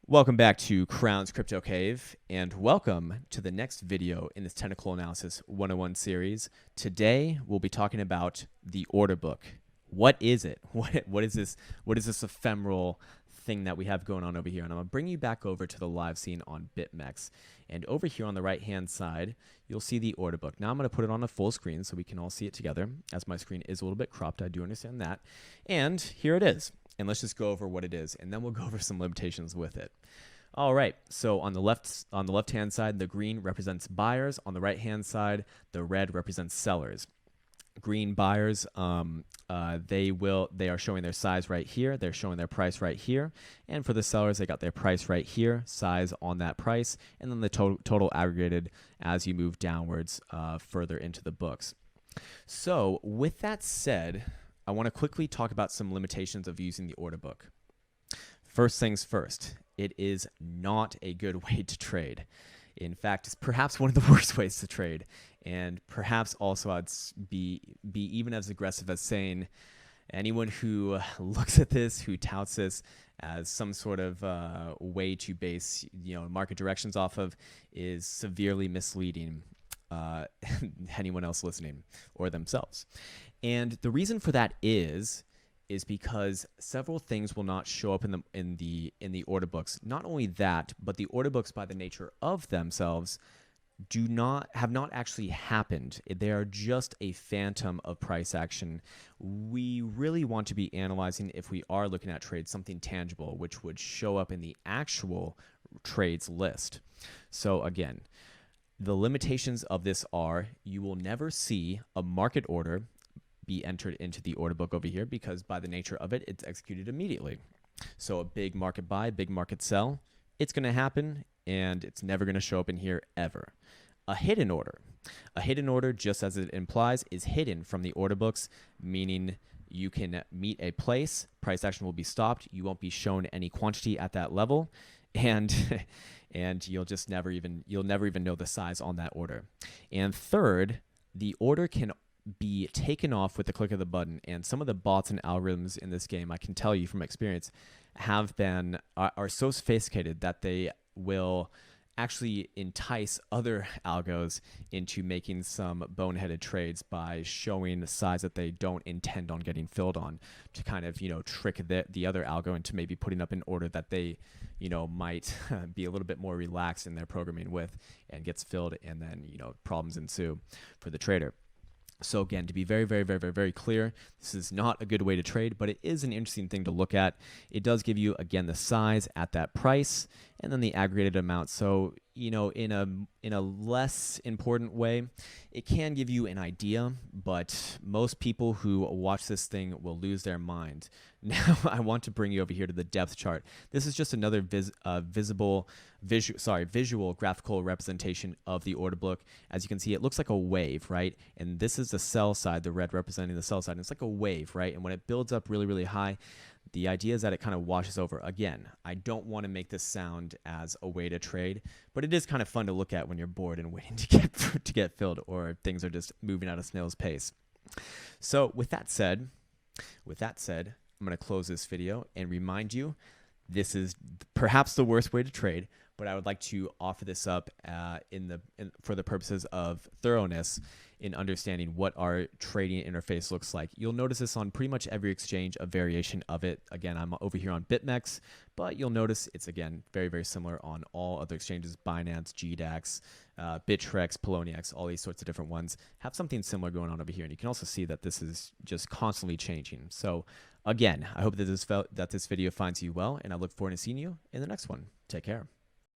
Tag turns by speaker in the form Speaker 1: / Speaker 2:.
Speaker 1: Welcome back to Krown's Crypto Cave, and welcome to the next video in this Technical Analysis 101 series. Today, we'll be talking about the order book. What is it? What is this? What is this ephemeral thing that we have going on over here? And I'm going to bring you back over to the live scene on BitMEX. And over here on the right-hand side, you'll see the order book. Now I'm going to put it on a full screen so we can all see it together, as my screen is a little bit cropped. I do understand that. And here it is. And let's just go over what it is, and then we'll go over some limitations with it. All right, so on the left-hand side, the green represents buyers. On the right-hand side, the red represents sellers. Green buyers, they are showing their size right here. They're showing their price right here. And for the sellers, they got their price right here, size on that price, and then the total aggregated as you move downwards further into the books. So with that said, I want to quickly talk about some limitations of using the order book. First things first, it is not a good way to trade. In fact, it's perhaps one of the worst ways to trade, and perhaps also I'd be even as aggressive as saying anyone who looks at this, who touts this as some sort of way to base market directions off of, is severely misleading anyone else listening or themselves. And the reason for that is because several things will not show up in the order books. Not only that, but the order books by the nature of themselves have not actually happened. They are just a phantom of price action. We really want to be analyzing, if we are looking at trades, something tangible, which would show up in the actual trades list. So again, the limitations of this are you will never see a market order be entered into the order book over here because by the nature of it, it's executed immediately. So a big market buy, big market sell, it's going to happen and it's never going to show up in here ever. A hidden order, just as it implies, is hidden from the order books, meaning you can meet a place, price action will be stopped, you won't be shown any quantity at that level, and you'll never even know the size on that order. And third, the order can be taken off with the click of the button, and some of the bots and algorithms in this game, I can tell you from experience, are so sophisticated that they will actually entice other algos into making some boneheaded trades by showing the size that they don't intend on getting filled on, to kind of trick the other algo into maybe putting up an order that they might be a little bit more relaxed in their programming with, and gets filled, and then problems ensue for the trader. So again, to be very, very, very, very, very clear, this is not a good way to trade, but it is an interesting thing to look at. It does give you, again, the size at that price and then the aggregated amount. So, in a less important way, it can give you an idea, but most people who watch this thing will lose their mind. Now, I want to bring you over here to the depth chart. This is just another visual graphical representation of the order book. As you can see, it looks like a wave, right? And this is the sell side, the red representing the sell side. And it's like a wave, right? And when it builds up really, really high, the idea is that it kind of washes over. Again, I don't want to make this sound as a way to trade, but it is kind of fun to look at when you're bored and waiting to get filled, or things are just moving at a snail's pace. So with that said, I'm going to close this video and remind you, this is perhaps the worst way to trade, but I would like to offer this up for the purposes of thoroughness in understanding what our trading interface looks like. You'll notice this on pretty much every exchange, a variation of it. Again, I'm over here on BitMEX, but you'll notice it's, again, very, very similar on all other exchanges. Binance, GDAX, Bittrex, Poloniex, all these sorts of different ones have something similar going on over here. And you can also see that this is just constantly changing. So again, I hope that this video finds you well, and I look forward to seeing you in the next one. Take care.